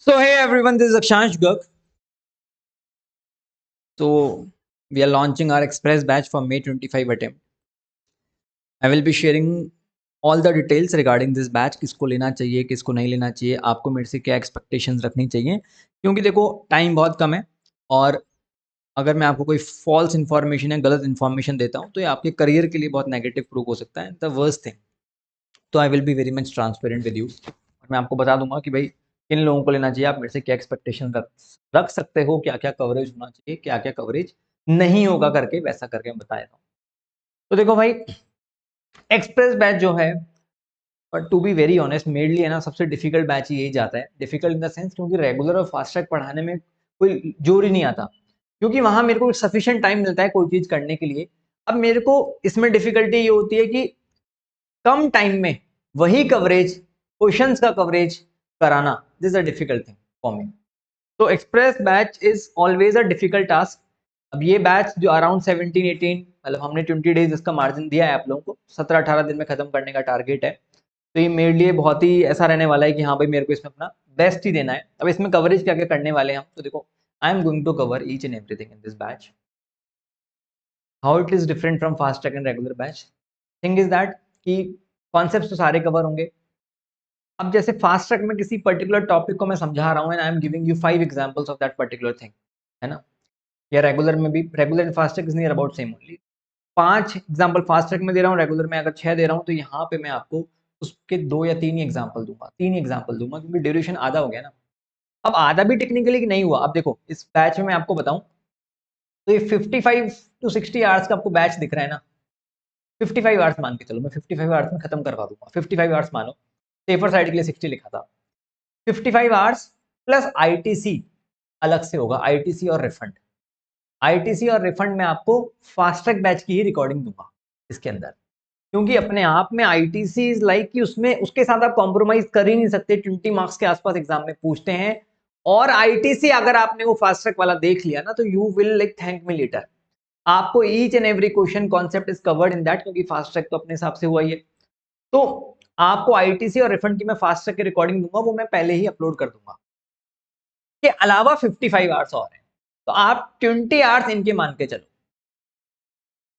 So hey everyone, this is Akshansh Garg. So we are launching our express batch for May 25 attempt. I will be sharing all the details regarding this batch. किसको लेना चाहिए, किसको नहीं लेना चाहिए, आपको मेरे से क्या एक्सपेक्टेशंस रखनी चाहिए, क्योंकि देखो टाइम बहुत कम है और अगर मैं आपको कोई फॉल्स इन्फॉर्मेशन या गलत इन्फॉर्मेशन देता हूँ तो ये आपके करियर के लिए बहुत नेगेटिव प्रूव हो सकता है, द वर्स्ट थिंग. तो I will be very much transparent with you और मैं आपको बता दूंगा कि भाई किन लोगों को लेना चाहिए, आप मेरे से क्या एक्सपेक्टेशन रख सकते हो, क्या क्या कवरेज होना चाहिए, क्या क्या कवरेज नहीं होगा, करके वैसा करके मैं बता देता हूँ. तो देखो भाई, एक्सप्रेस बैच जो है, but to be very honest, मेरे लिए ना सबसे डिफिकल्ट बैच ही यही जाता है. डिफिकल्ट इन द सेंस क्योंकि रेगुलर और फास्ट ट्रैक पढ़ाने में कोई जोर ही नहीं आता, क्योंकि वहां मेरे को सफिशिएंट टाइम मिलता है कोई चीज करने के लिए. अब मेरे को इसमें डिफिकल्टी ये होती है कि कम टाइम में वही कवरेज, क्वेश्चंस का कवरेज कराना, this is a difficult thing for me. तो express batch is always a difficult task. अब ये बैच जो अराउंड 17-18, मतलब हमने 20 डेज इसका मार्जिन दिया है आप लोगों को, 17-18 दिन में खत्म करने का टारगेट है. तो ये मेरे लिए बहुत ही ऐसा रहने वाला है कि हाँ भाई मेरे को इसमें अपना बेस्ट ही देना है. अब इसमें कवरेज क्या क्या करने वाले हैं हम, तो देखो, I am going to cover each and everything in this batch. How it is different from fast track and regular batch. Thing is that कि कॉन्सेप्ट तो सारे कवर होंगे. अब जैसे फास्ट ट्रैक में किसी पर्टिकुलर टॉपिक को मैं समझा रहा हूँ and I am giving you 5 examples of that particular thing, है ना. या रेगुलर में भी, regular and fast track is near about same only. 5 example fast track में दे रहा हूँ, रेगुलर में अगर 6 दे रहा हूँ, तो यहाँ पे मैं आपको उसके 2 या 3 ही एग्जांपल दूंगा, 3 ही एग्जांपल दूंगा, क्योंकि ड्यूरेशन आधा हो गया ना. अब आधा भी टेक्निकली नहीं हुआ. अब देखो इस बैच में मैं आपको बताऊं, तो ये 55 to 60 आवर्स का आपको बैच दिख रहा है ना. 55 आवर्स मान के चलो, मैं 55 आवर्स में खत्म करवा दूंगा. 55 आवर्स मानो, सेफर साइड के लिए 60 लिखा था. 55 आवर्स प्लस आईटीसी अलग से होगा, आईटीसी और रिफंड. आईटीसी और रिफंड में आपको फास्ट ट्रैक बैच की ही रिकॉर्डिंग दूंगा इसके अंदर, क्योंकि अपने आप में आईटीसी इज लाइक कि उसमें उसके साथ आप कॉम्प्रोमाइज कर ही नहीं सकते. 20 मार्क्स के आसपास एग्जाम में पूछते हैं, और आईटीसी अगर आपने वो फास्ट ट्रैक वाला देख लिया ना, तो you will like thank me later. आपको each and every question concept is covered in that, क्योंकि फास्ट ट्रैक तो अपने हिसाब से हुआ ही है. तो आपको आईटीसी और रिफंड की मैं फास्ट ट्रैक की रिकॉर्डिंग दूंगा, वो मैं पहले ही अपलोड कर दूंगा. के अलावा 55 आवर्स और हैं, तो आप 20 आवर्स इनके मान के चलो.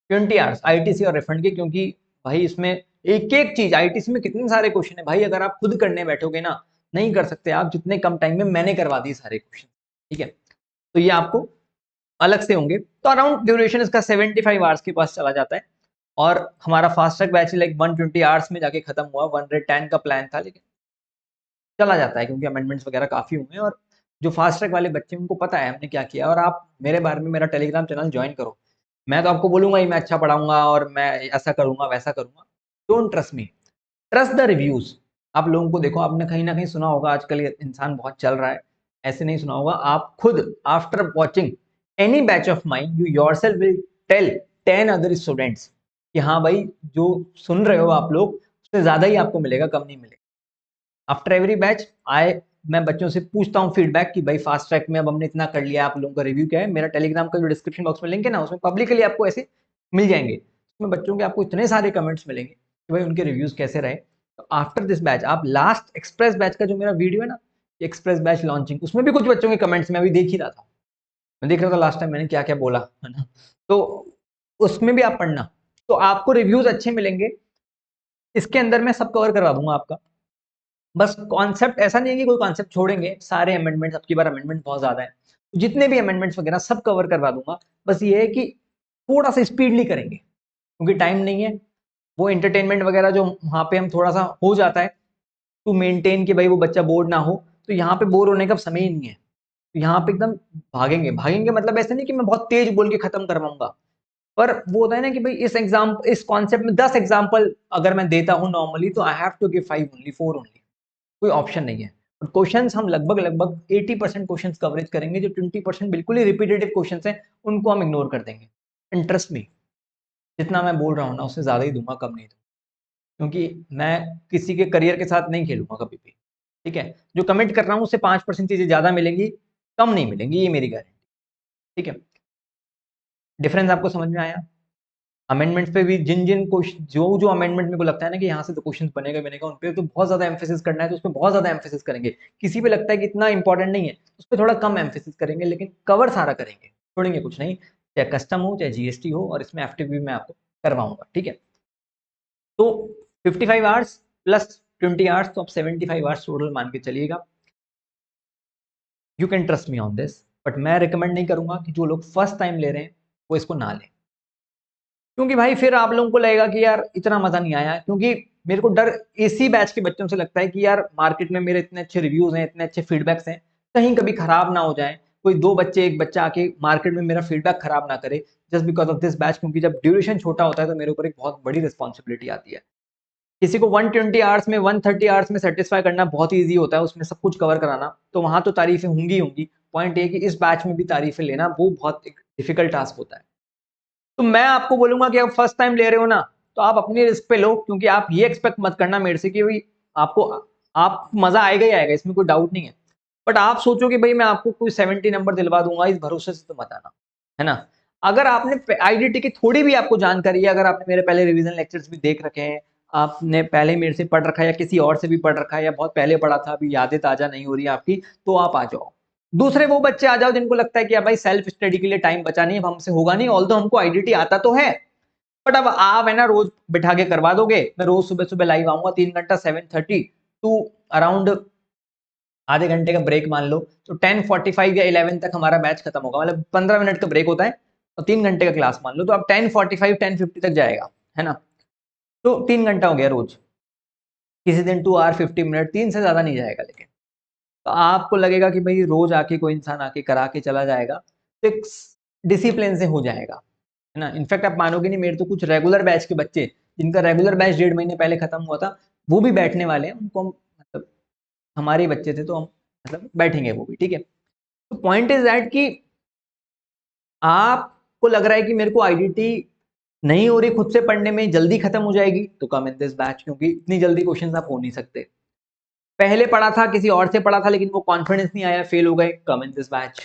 20 आवर्स आईटीसी और रिफंड के, क्योंकि भाई इसमें एक एक चीज, आईटीसी में कितने सारे क्वेश्चन है भाई, अगर आप खुद करने बैठोगे ना, नहीं कर सकते आप जितने कम टाइम में मैंने करवा दिए सारे क्वेश्चन. ठीक है, तो ये आपको अलग से होंगे. तो अराउंड ड्यूरेशन इसका 75 आवर्स के पास चला जाता है. और हमारा fast track batch like 120 hours में जाके खत्म हुआ. 110 का प्लान था, लेकिन चला जाता है क्योंकि अमेंडमेंट्स वगैरह काफी हुए हैं. और जो फास्ट ट्रैक वाले बच्चे उनको पता है हमने क्या किया. और आप मेरे बारे में मेरा टेलीग्राम चैनल ज्वाइन करो, मैं तो आपको बोलूंगा ही मैं अच्छा पढ़ाऊंगा और मैं ऐसा करूंगा वैसा करूंगा. Don't trust me, trust the reviews. आप लोगों को देखो, आपने कहीं ना कहीं सुना होगा, आजकल ये इंसान बहुत चल रहा है, ऐसे नहीं सुना होगा. आप खुद after watching any batch of mind, you yourself will tell 10 other students कि हाँ भाई, जो सुन रहे हो आप लोग, उससे ज्यादा ही आपको मिलेगा, कम नहीं मिलेगा. आफ्टर एवरी बैच मैं बच्चों से पूछता हूँ फीडबैक कि भाई फास्ट ट्रैक में अब हमने इतना कर लिया, आप लोगों का रिव्यू क्या है. मेरा टेलीग्राम का जो डिस्क्रिप्शन बॉक्स में लिंक है ना, उसमें पब्लिकली आपको ऐसे मिल जाएंगे. उसमें बच्चों के आपको इतने सारे कमेंट्स मिलेंगे कि भाई उनके रिव्यूज कैसे रहे. तो आफ्टर दिस बैच, आप लास्ट एक्सप्रेस बैच का जो मेरा वीडियो है ना, एक्सप्रेस बैच लॉन्चिंग, उसमें भी कुछ बच्चों के कमेंट्स में अभी देख ही रहा था. मैं देख रहा था लास्ट टाइम मैंने क्या क्या बोला, है ना. तो उसमें भी आप पढ़ना, तो आपको रिव्यूज अच्छे मिलेंगे. इसके अंदर मैं सब कवर करवा दूंगा आपका. बस कॉन्सेप्ट ऐसा नहीं है कि कोई कॉन्सेप्ट छोड़ेंगे, सारे अमेंडमेंट्स, अब की बार अमेंडमेंट बहुत ज्यादा है, जितने भी अमेंडमेंट्स वगैरह सब कवर करवा दूंगा. बस ये है कि थोड़ा सा स्पीडली करेंगे, क्योंकि टाइम नहीं है. वो एंटरटेनमेंट वगैरह जो वहाँ पे हम थोड़ा सा हो जाता है टू मेंटेन कि भाई वो बच्चा बोर ना हो, तो यहाँ पे बोर होने का समय ही नहीं है. तो यहाँ पे एकदम भागेंगे भागेंगे, मतलब ऐसा नहीं कि मैं बहुत तेज बोल के खत्म करवाऊंगा, पर वो होता है ना कि भाई इस कॉन्सेप्ट में 10 एग्जाम्पल अगर मैं देता हूँ नॉर्मली, तो I have to give 5 only, 4 only, कोई ऑप्शन नहीं है. और क्वेश्चंस हम लगभग लगभग 80% क्वेश्चंस कवरेज करेंगे. जो 20% बिल्कुल ही रिपीटेटिव क्वेश्चंस हैं, उनको हम इग्नोर कर देंगे. इंटरेस्ट मी, जितना मैं बोल रहा हूँ ना, उससे ज्यादा ही दूंगा, कम नहीं दूंगा, क्योंकि मैं किसी के करियर के साथ नहीं खेलूंगा कभी भी. ठीक है, जो कमिट कर रहा हूँ उससे 5% चीजें ज्यादा मिलेंगी, कम नहीं मिलेंगी, ये मेरी गारंटी. ठीक है, डिफरेंस आपको समझ में आया. अमेंडमेंट्स पे भी जिन जिन क्वेश्चन जो अमेंडमेंट मेरे को लगता है ना कि यहाँ से तो क्वेश्चन बनेगा उन पे तो बहुत ज्यादा एम्फेसिस करना है, तो उस पर बहुत ज्यादा एम्फेसिस करेंगे। किसी पे लगता है कि इतना इंपॉर्टेंट नहीं है उस पर थोड़ा कम एम्फेसिस करेंगे, लेकिन कवर सारा करेंगे, छोड़ेंगे कुछ नहीं, चाहे कस्टम हो चाहे जीएसटी हो, और इसमें एफटीपी मैं आपको करवाऊंगा, ठीक है। तो 55 आवर्स प्लस 20 आवर्स, तो आप 75 आवर्स टोटल मान के चलिएगा। You can trust me on this, but मैं रिकमेंड नहीं करूंगा कि जो लोग फर्स्ट टाइम ले रहे हैं वो इसको ना लें, क्योंकि भाई फिर आप लोगों को लगेगा कि यार इतना मजा नहीं आया। क्योंकि मेरे को डर इसी बैच के बच्चों से लगता है कि यार मार्केट में मेरे इतने अच्छे रिव्यूज हैं, इतने अच्छे फीडबैक्स हैं, कहीं कभी खराब ना हो जाए, कोई दो बच्चे एक बच्चा आके मार्केट में मेरा फीडबैक खराब ना करे just because of this batch. क्योंकि जब ड्यूरेशन छोटा होता है तो मेरे ऊपर एक बहुत बड़ी रिस्पॉन्सिबिलिटी आती है। किसी को 120 आवर्स में 130 आवर्स में सेटिस्फाई करना बहुत ईजी होता है, उसमें सब कुछ कवर कराना, तो वहां तो तारीफें होंगी होंगी। पॉइंट ये कि इस बैच में भी तारीफें लेना वो बहुत एक डिफिकल्ट टास्क होता है। तो मैं आपको बोलूंगा कि आप फर्स्ट टाइम ले रहे हो ना, तो आप अपनी रिस्क पे लो, क्योंकि आप ये एक्सपेक्ट मत करना मेरे से कि भाई आपको आप मजा आएगा ही आएगा, इसमें कोई डाउट नहीं है। बट आप सोचो कि भाई मैं आपको कोई 70 नंबर दिलवा दूंगा, इस भरोसे से तो मत आना, है ना। अगर आपने आईडीटी की थोड़ी भी आपको जानकारी है, अगर आपने मेरे पहले रिवीजन लेक्चर्स भी देख रखे हैं, आपने पहले मेरे से पढ़ रखा है या किसी और से भी पढ़ रखा है, या बहुत पहले पढ़ा था अभी यादें ताजा नहीं हो रही आपकी, तो आप आ जाओ। दूसरे वो बच्चे आ जाओ जिनको लगता है कि भाई सेल्फ स्टडी के लिए टाइम बचा नहीं, अब हमसे होगा नहीं, ऑल्दो हमको आईडीटी आता तो है, बट अब आप है ना रोज बिठा के करवा दोगे। मैं रोज सुबह सुबह लाइव आऊंगा 3 घंटा, 7:30 टू अराउंड आधे घंटे का ब्रेक मान लो, तो 10:45 या 11 तक हमारा बैच खत्म होगा, मतलब 15 मिनट का ब्रेक होता है और 3 घंटे का क्लास मान लो, तो अब 10:45 10:50 तक जाएगा, है ना। तो 3 घंटा हो गया रोज, किसी दिन 2 आवर 50 मिनट, 3 से ज्यादा नहीं जाएगा। लेकिन तो आपको लगेगा कि भाई रोज आके कोई इंसान आके करा के चला जाएगा, तो एक डिसिप्लिन से हो जाएगा, है ना। इनफैक्ट आप मानोगे नहीं, मेरे तो कुछ रेगुलर बैच के बच्चे जिनका रेगुलर बैच 1.5 महीने पहले खत्म हुआ था, वो भी बैठने वाले हैं। उनको हम मतलब हमारे बच्चे थे तो हम मतलब बैठेंगे वो भी, ठीक है। तो पॉइंट इज दैट कि आपको लग रहा है कि मेरे को आईडीटी नहीं हो रही खुद से पढ़ने में, जल्दी खत्म हो जाएगी, तो कम इन दिस बैच, क्योंकि इतनी जल्दी क्वेश्चंस आप हो नहीं सकते। पहले पढ़ा था किसी और से पढ़ा था लेकिन वो कॉन्फिडेंस नहीं आया, फेल हो गए, कम इन दिस बैच।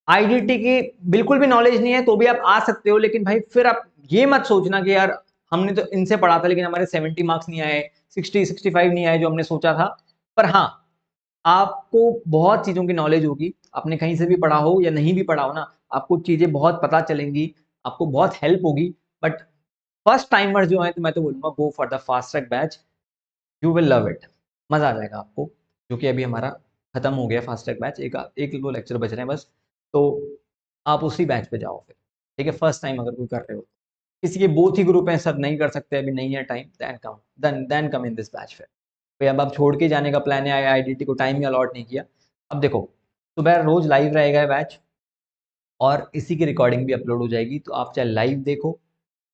आईडीटी की बिल्कुल भी नॉलेज नहीं है तो भी आप आ सकते हो, लेकिन भाई फिर आप ये मत सोचना कि यार हमने तो इनसे पढ़ा था लेकिन हमारे 70 मार्क्स नहीं आए, 60 65 नहीं आए जो हमने सोचा था। पर हाँ, आपको बहुत चीजों की नॉलेज होगी, आपने कहीं से भी पढ़ा हो या नहीं भी पढ़ा हो ना, आपको चीजें बहुत पता चलेंगी, आपको बहुत हेल्प होगी। बट फर्स्ट टाइमर जो है तो मैं तो बोलूंगा go for the fast track batch, you will love it, मजा आ जाएगा आपको। जो कि अभी हमारा खत्म हो गया फास्ट ट्रैक बैच, एक दो लेक्चर बच रहे हैं बस, तो आप उसी बैच पे जाओ फिर, ठीक है। फर्स्ट टाइम अगर कोई कर रहे हो, किसी के बोथ ही ग्रुप हैं, सर नहीं कर सकते अभी नहीं है time, then come in this batch फिर। भाई अब आप छोड़ के जाने का प्लान है, आईडीटी को टाइम ही अलॉट नहीं किया। अब देखो, सुबह रोज लाइव रहेगा बैच, और इसी की रिकॉर्डिंग भी अपलोड हो जाएगी, तो आप चाहे लाइव देखो,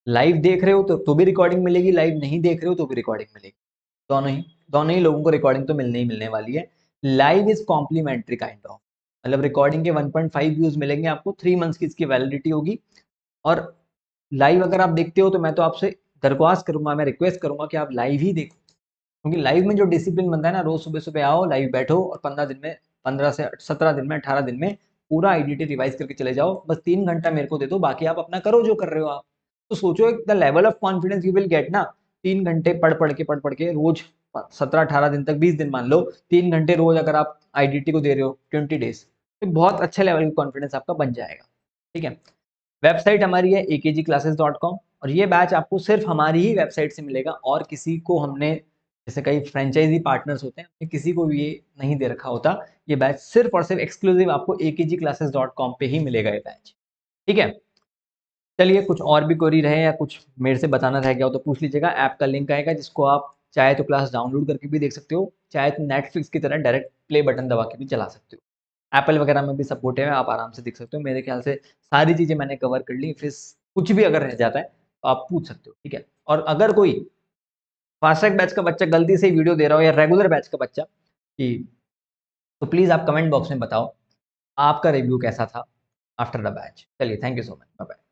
लाइव देख रहे हो तो भी रिकॉर्डिंग मिलेगी, लाइव नहीं देख रहे हो तो भी रिकॉर्डिंग मिलेगी, दोनों ही लोगों को रिकॉर्डिंग तो मिलने ही मिलने वाली है। Live is complimentary kind of, मतलब रिकॉर्डिंग के 1.5 व्यूज मिलेंगे आपको, 3 मंथ्स की इसकी वैलिडिटी होगी। और लाइव अगर आप देखते हो तो मैं तो आपसे दरख्वास्त करूंगा, मैं रिक्वेस्ट करूंगा कि आप लाइव ही देखो, क्योंकि लाइव में जो डिसिप्लिन बनता है ना, रोज सुबह सुबह आओ, लाइव बैठो, और 15 दिन में, 15 से 17 दिन में, 18 दिन में पूरा आईडीटी रिवाइज करके चले जाओ। बस 3 घंटा मेरे को दे दो, बाकी आप अपना करो जो कर रहे हो आप। तो सोचो the level of confidence you will get ना, 3 घंटे पढ़ पढ़ के रोज, 17 18 दिन तक, 20 दिन मान लो, 3 घंटे रोज अगर आप आईडीटी को दे रहे हो 20 डेज, तो बहुत अच्छे लेवल का कॉन्फिडेंस आपका बन जाएगा, ठीक है। वेबसाइट हमारी है akgclasses.com, और ये बैच आपको सिर्फ हमारी ही वेबसाइट से मिलेगा, और किसी को हमने, जैसे कई फ्रेंचाइजी पार्टनर्स होते हैं, हमने किसी को भी ये नहीं दे रखा होता। ये बैच सिर्फ और सिर्फ एक्सक्लूसिव आपको akgclasses.com पे ही मिलेगा ये बैच, ठीक है। चलिए, कुछ और भी क्वेरी रहे या कुछ मेरे से बताना रह गया हो तो पूछ लीजिएगा। ऐप का लिंक आएगा जिसको आप चाहे तो क्लास डाउनलोड करके भी देख सकते हो, चाहे तो नेटफ्लिक्स की तरह डायरेक्ट प्ले बटन दबा के भी चला सकते हो। एप्पल वगैरह में भी सपोर्ट है, आप आराम से देख सकते हो। मेरे ख्याल से सारी चीज़ें मैंने कवर कर ली, फिर कुछ भी अगर रह जाता है तो आप पूछ सकते हो, ठीक है। और अगर कोई फास्टैग बैच का बच्चा गलती से वीडियो दे रहा हो, या रेगुलर बैच का बच्चा, कि तो प्लीज़ आप कमेंट बॉक्स में बताओ आपका रिव्यू कैसा था आफ्टर द बैच। चलिए, thank you so much, bye bye.